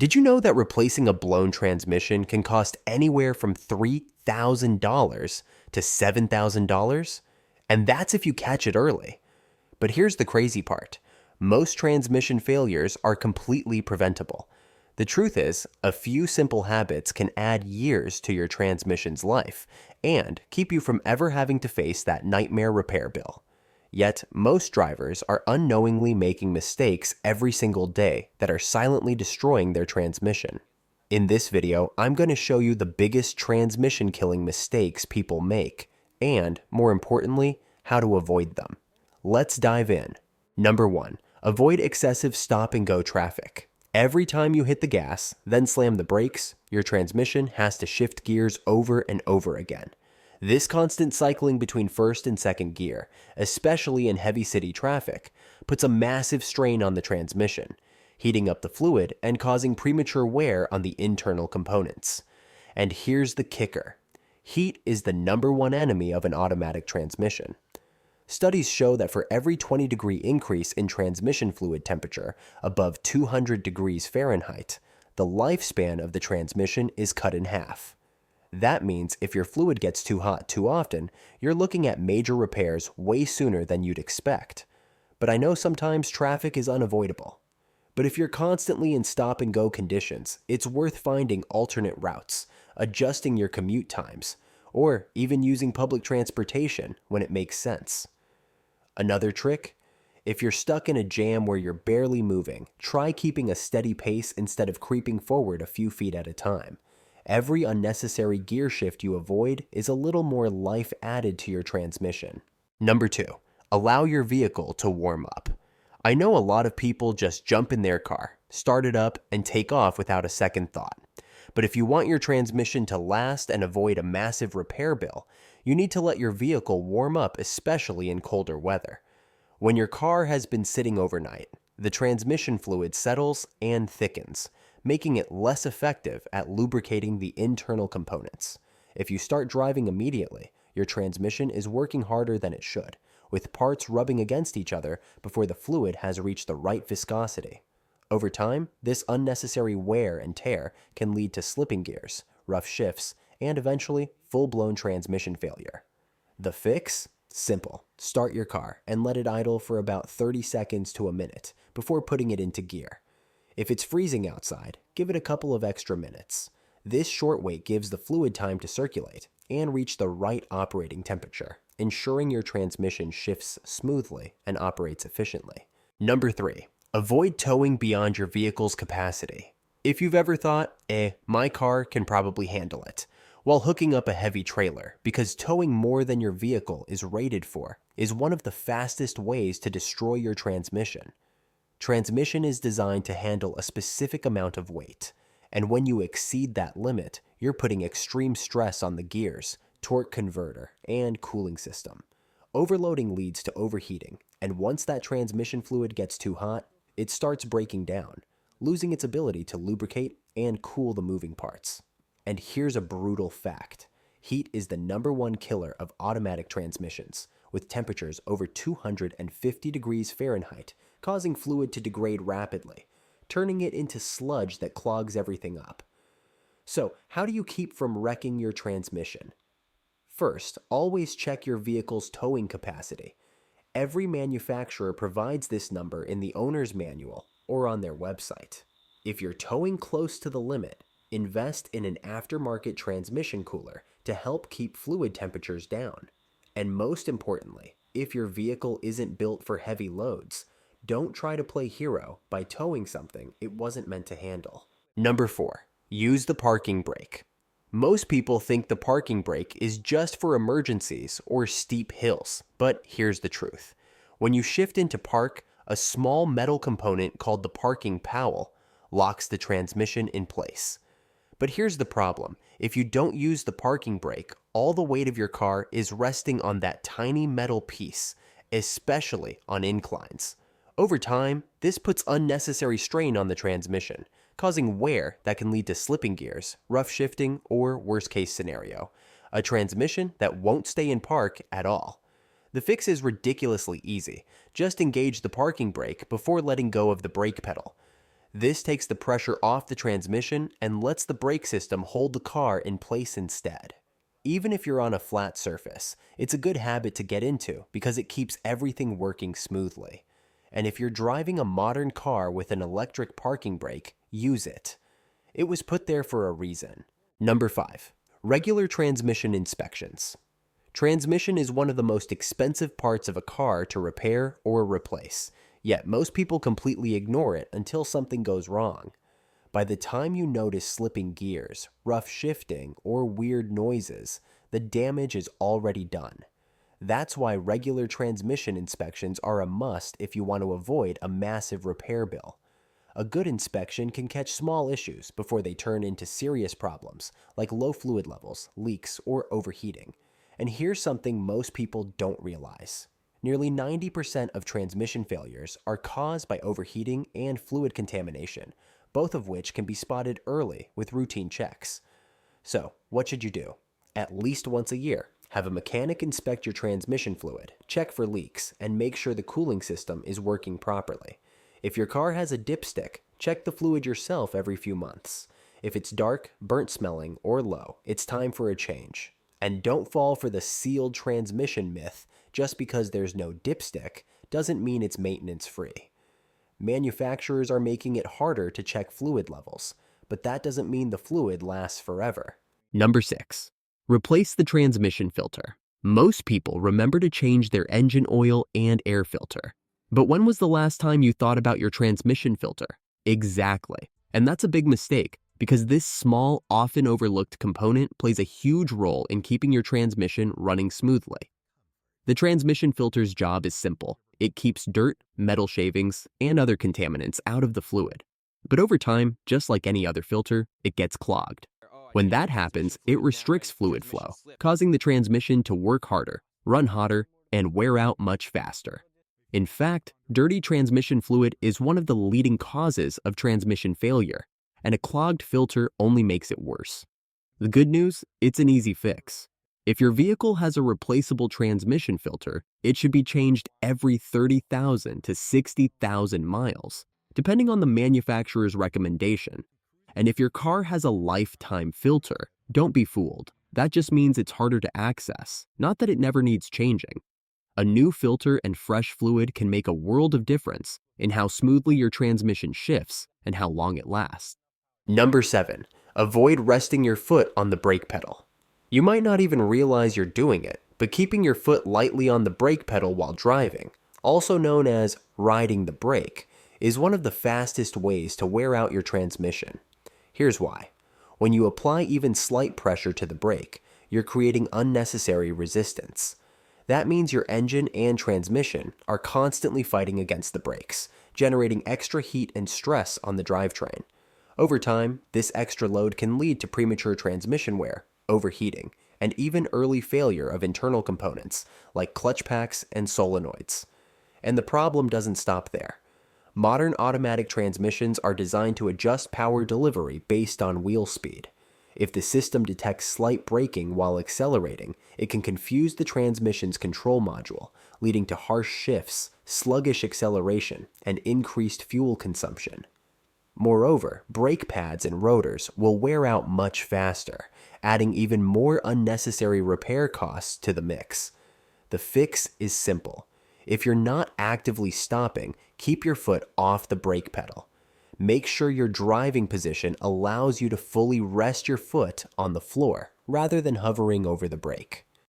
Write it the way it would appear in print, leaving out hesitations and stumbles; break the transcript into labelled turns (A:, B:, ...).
A: Did you know that replacing a blown transmission can cost anywhere from $3,000 to $7,000? And that's if you catch it early. But here's the crazy part. Most transmission failures are completely preventable. The truth is, a few simple habits can add years to your transmission's life and keep you from ever having to face that nightmare repair bill. Yet, most drivers are unknowingly making mistakes every single day that are silently destroying their transmission. In this video, I'm going to show you the biggest transmission-killing mistakes people make, and, more importantly, how to avoid them. Let's dive in. Number 1. Avoid excessive stop-and-go traffic. Every time you hit the gas, then slam the brakes, your transmission has to shift gears over and over again. This constant cycling between first and second gear, especially in heavy city traffic, puts a massive strain on the transmission, heating up the fluid and causing premature wear on the internal components. And here's the kicker. Heat is the #1 enemy of an automatic transmission. Studies show that for every 20-degree increase in transmission fluid temperature above 200 degrees Fahrenheit, the lifespan of the transmission is cut in half. That means if your fluid gets too hot too often, you're looking at major repairs way sooner than you'd expect. But I know sometimes traffic is unavoidable. But if you're constantly in stop-and-go conditions, it's worth finding alternate routes, adjusting your commute times, or even using public transportation when it makes sense. Another trick? If you're stuck in a jam where you're barely moving, try keeping a steady pace instead of creeping forward a few feet at a time. Every unnecessary gear shift you avoid is a little more life added to your transmission. Number 2. Allow your vehicle to warm up. I know a lot of people just jump in their car, start it up, and take off without a second thought. But if you want your transmission to last and avoid a massive repair bill, you need to let your vehicle warm up, especially in colder weather. When your car has been sitting overnight, the transmission fluid settles and thickens, making it less effective at lubricating the internal components. If you start driving immediately, your transmission is working harder than it should, with parts rubbing against each other before the fluid has reached the right viscosity. Over time, this unnecessary wear and tear can lead to slipping gears, rough shifts, and eventually full-blown transmission failure. The fix? Simple. Start your car and let it idle for about 30 seconds to a minute before putting it into gear. If it's freezing outside, give it a couple of extra minutes. This short wait gives the fluid time to circulate and reach the right operating temperature, ensuring your transmission shifts smoothly and operates efficiently. Number 3. Avoid towing beyond your vehicle's capacity. If you've ever thought, my car can probably handle it, while hooking up a heavy trailer, because towing more than your vehicle is rated for is one of the fastest ways to destroy your transmission. Transmission is designed to handle a specific amount of weight, and when you exceed that limit, you're putting extreme stress on the gears, torque converter, and cooling system. Overloading leads to overheating, and once that transmission fluid gets too hot, it starts breaking down, losing its ability to lubricate and cool the moving parts. And here's a brutal fact. Heat is the #1 killer of automatic transmissions, with temperatures over 250 degrees Fahrenheit, causing fluid to degrade rapidly, turning it into sludge that clogs everything up. So, how do you keep from wrecking your transmission? First, always check your vehicle's towing capacity. Every manufacturer provides this number in the owner's manual or on their website. If you're towing close to the limit, invest in an aftermarket transmission cooler to help keep fluid temperatures down. And most importantly, if your vehicle isn't built for heavy loads, don't try to play hero by towing something it wasn't meant to handle. Number 4. Use the parking brake. Most people think the parking brake is just for emergencies or steep hills, but here's the truth. When you shift into park, a small metal component called the parking powell locks the transmission in place. But here's the problem. If you don't use the parking brake, all the weight of your car is resting on that tiny metal piece, especially on inclines. Over time, this puts unnecessary strain on the transmission, causing wear that can lead to slipping gears, rough shifting, or worst-case scenario, a transmission that won't stay in park at all. The fix is ridiculously easy. Just engage the parking brake before letting go of the brake pedal. This takes the pressure off the transmission and lets the brake system hold the car in place instead. Even if you're on a flat surface, it's a good habit to get into because it keeps everything working smoothly. And if you're driving a modern car with an electric parking brake, use it. It was put there for a reason. Number 5. Regular transmission inspections. Transmission is one of the most expensive parts of a car to repair or replace, yet most people completely ignore it until something goes wrong. By the time you notice slipping gears, rough shifting, or weird noises, the damage is already done. That's why regular transmission inspections are a must if you want to avoid a massive repair bill. A good inspection can catch small issues before they turn into serious problems like low fluid levels, leaks, or overheating. And here's something most people don't realize. Nearly 90% of transmission failures are caused by overheating and fluid contamination, both of which can be spotted early with routine checks. So, what should you do? At least once a year, have a mechanic inspect your transmission fluid, check for leaks, and make sure the cooling system is working properly. If your car has a dipstick, check the fluid yourself every few months. If it's dark, burnt smelling, or low, it's time for a change. And don't fall for the sealed transmission myth. Just because there's no dipstick doesn't mean it's maintenance free. Manufacturers are making it harder to check fluid levels, but that doesn't mean the fluid lasts forever. Number 6. Replace the transmission filter. Most people remember to change their engine oil and air filter. But when was the last time you thought about your transmission filter? Exactly. And that's a big mistake, because this small, often overlooked component plays a huge role in keeping your transmission running smoothly. The transmission filter's job is simple. It keeps dirt, metal shavings, and other contaminants out of the fluid. But over time, just like any other filter, it gets clogged. When that happens, it restricts fluid flow, causing the transmission to work harder, run hotter, and wear out much faster. In fact, dirty transmission fluid is one of the leading causes of transmission failure, and a clogged filter only makes it worse. The good news? It's an easy fix. If your vehicle has a replaceable transmission filter, it should be changed every 30,000 to 60,000 miles, depending on the manufacturer's recommendation. And if your car has a lifetime filter, don't be fooled. That just means it's harder to access, not that it never needs changing. A new filter and fresh fluid can make a world of difference in how smoothly your transmission shifts and how long it lasts. Number 7. Avoid resting your foot on the brake pedal. You might not even realize you're doing it, but keeping your foot lightly on the brake pedal while driving, also known as riding the brake, is one of the fastest ways to wear out your transmission. Here's why. When you apply even slight pressure to the brake, you're creating unnecessary resistance. That means your engine and transmission are constantly fighting against the brakes, generating extra heat and stress on the drivetrain. Over time, this extra load can lead to premature transmission wear, overheating, and even early failure of internal components like clutch packs and solenoids. And the problem doesn't stop there. Modern automatic transmissions are designed to adjust power delivery based on wheel speed. If the system detects slight braking while accelerating, it can confuse the transmission's control module, leading to harsh shifts, sluggish acceleration, and increased fuel consumption. Moreover, brake pads and rotors will wear out much faster, adding even more unnecessary repair costs to the mix. The fix is simple. If you're not actively stopping, keep your foot off the brake pedal. Make sure your driving position allows you to fully rest your foot on the floor rather than hovering over the brake.